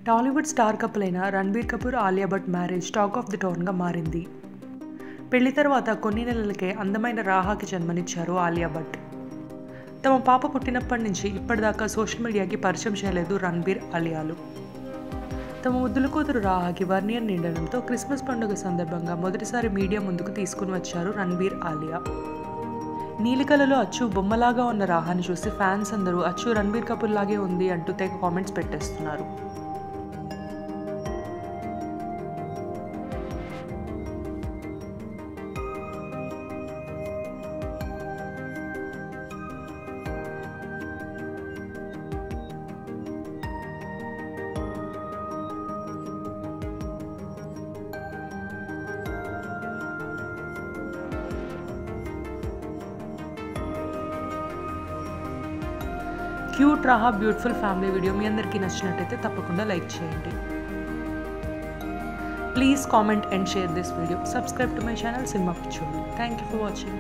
Tollywood star couple అయిన Ranbir Kapoor Alia Bhatt marriage talk of the టౌన్గా మారింది. పెళ్లి తర్వాత కొన్ని నెలలకే అందమైన రాహాకి జన్మనిచ్చారు ఆలియా భట్. తమ పాప పుట్టినప్పటి నుంచి ఇప్పటిదాకా సోషల్ మీడియాకి పరిచయం చేయలేదు రణబీర్ ఆలియాలు. తమ ముద్దుల కూతురు రాహాకి 1 year నిండడంతో క్రిస్మస్ పండుగ సందర్భంగా మొదటిసారి మీడియా ముందుకు తీసుకుని వచ్చారు రణబీర్ ఆలియా. నీలికలలో అచ్చు బొమ్మలాగా ఉన్న రాహాని చూసి ఫ్యాన్స్ అందరూ అచ్చు రణబీర్ కపూర్ లాగే ఉంది అంటూ తెగ కామెంట్స్ పెట్టేస్తున్నారు. Cute Raha beautiful family video మీ అందరికీ నచ్చినట్టయితే తప్పకుండా లైక్ చేయండి. Please comment and share this video. Subscribe to my channel cinema పిచ్చోడు. Thank you for watching.